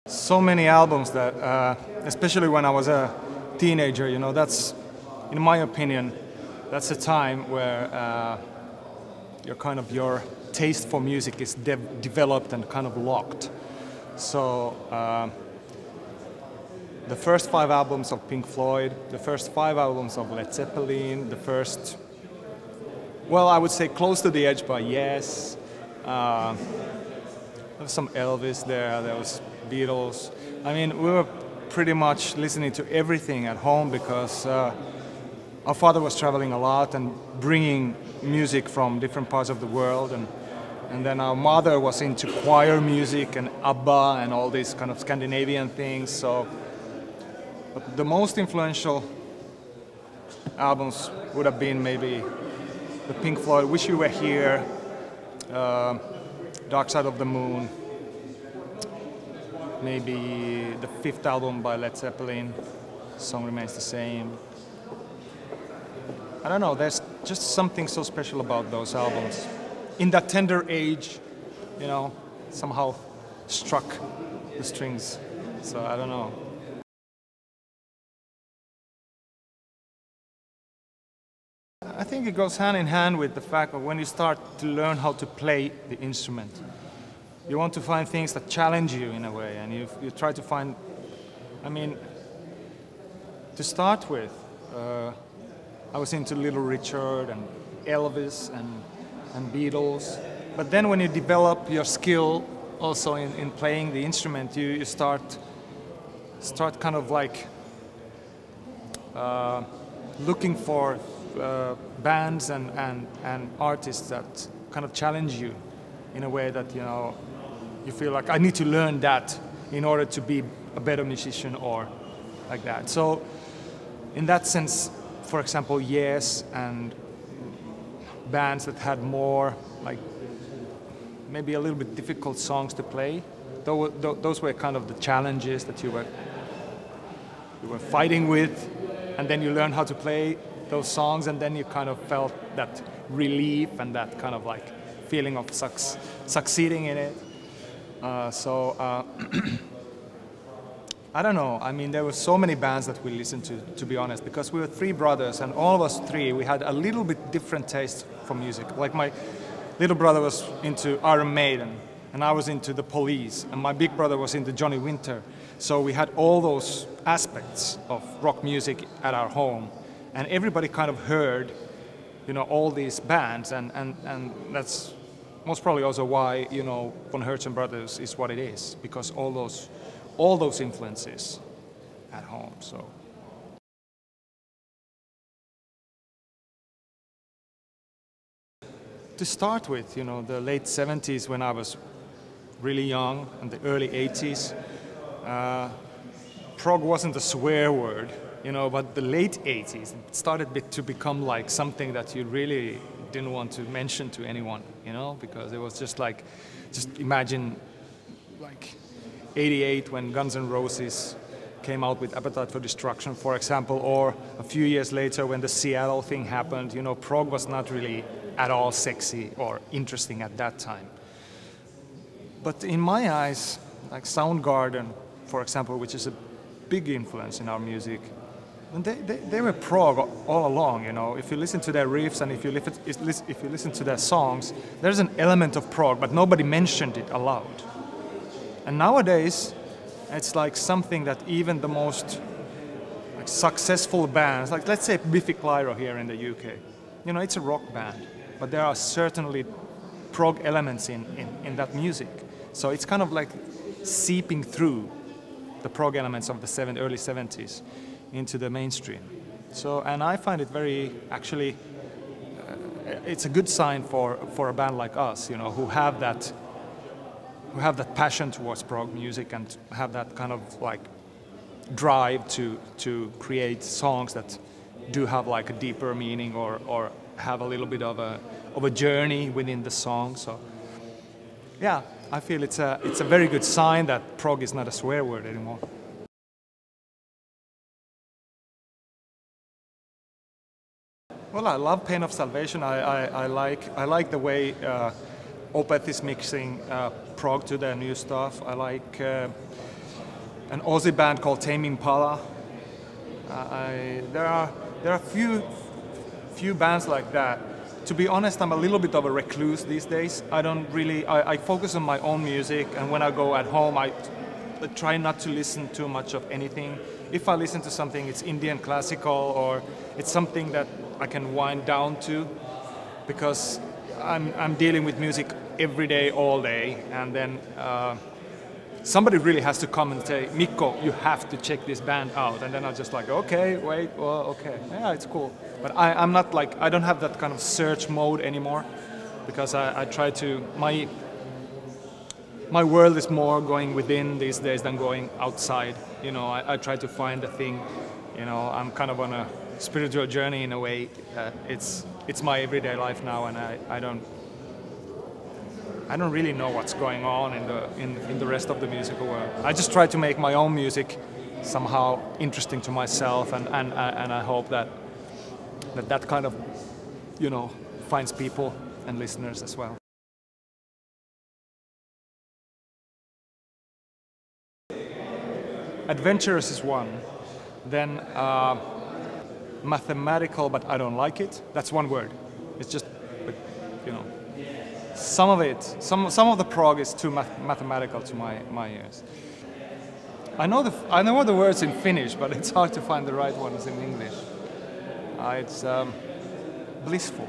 So many albums that, especially when I was a teenager, you know, that's, in my opinion, that's a time where your taste for music is developed and kind of locked. So the first 5 albums of Pink Floyd, the first 5 albums of Led Zeppelin, the first, well, I would say Close to the Edge by Yes. There was some Elvis there was Beatles. I mean, we were pretty much listening to everything at home because our father was traveling a lot and bringing music from different parts of the world, and then our mother was into choir music and ABBA and all these kind of Scandinavian things. So but the most influential albums would have been maybe the Pink Floyd, Wish You Were Here, Dark Side of the Moon, maybe the 5th album by Led Zeppelin, Song Remains the Same. I don't know, there's just something so special about those albums. In that tender age, you know, somehow struck the strings, so I don't know. I think it goes hand in hand with the fact that when you start to learn how to play the instrument, you want to find things that challenge you in a way, and you try to find, I mean, to start with, I was into Little Richard and Elvis and Beatles, but then when you develop your skill also in playing the instrument, you start kind of like looking for bands and artists that kind of challenge you in a way that, you know, you feel like I need to learn that in order to be a better musician or like that. So in that sense, for example, Yes and bands that had more like maybe a little bit difficult songs to play, those were kind of the challenges that you were fighting with, and then you learn how to play those songs, and then you kind of felt that relief and that kind of like feeling of succeeding in it. I don't know, I mean, there were so many bands that we listened to be honest, because we were 3 brothers, and all of us 3, we had a little bit different taste for music. Like my little brother was into Iron Maiden, and I was into the Police, and my big brother was into Johnny Winter. So we had all those aspects of rock music at our home, and everybody kind of heard, you know, all these bands, and that's most probably also why, you know, Von Hertzen Brothers is what it is, because all those influences at home. So to start with, you know, the late 70s when I was really young, and the early 80s, prog wasn't a swear word, you know, but the late 80s it started to become like something that you really didn't want to mention to anyone, you know, because it was just like, just imagine like 88 when Guns N' Roses came out with Appetite for Destruction, for example, or a few years later when the Seattle thing happened. You know, prog was not really at all sexy or interesting at that time. But in my eyes, like Soundgarden, for example, which is a big influence in our music, and they were prog all along, you know. If you listen to their riffs and if you listen to their songs, there's an element of prog, but nobody mentioned it aloud. And nowadays, it's like something that even the most like successful bands, like let's say Biffy Clyro here in the UK, you know, it's a rock band, but there are certainly prog elements in that music. So it's kind of like seeping through the prog elements of the early 70s into the mainstream. So, and I find it very, actually, it's a good sign for a band like us, you know, who have that passion towards prog music and have that kind of like drive to create songs that do have like a deeper meaning or have a little bit of a journey within the song. So yeah, I feel it's a very good sign that prog is not a swear word anymore. Well, I love Pain of Salvation. I like the way Opeth is mixing prog to their new stuff. I like an Aussie band called Tame Impala. There are few bands like that. To be honest, I'm a little bit of a recluse these days. I focus on my own music, and when I go at home, I try not to listen too much of anything. If I listen to something, it's Indian classical, or it's something that I can wind down to, because I'm dealing with music every day, all day, and then somebody really has to come and say, Mikko, you have to check this band out, and then I'm just like, okay, wait, well, okay, yeah, it's cool. But I'm not like, I don't have that kind of search mode anymore, because I try to, my world is more going within these days than going outside. You know, I try to find a thing. You know, I'm kind of on a spiritual journey in a way. It's my everyday life now, and I don't really know what's going on in the rest of the musical world. I just try to make my own music somehow interesting to myself, and I hope that kind of, you know, finds people and listeners as well. Adventurous is one. Then mathematical, but I don't like it. That's one word. It's just, you know, some of the prog is too mathematical to my ears. I know the words in Finnish, but it's hard to find the right ones in English. It's blissful.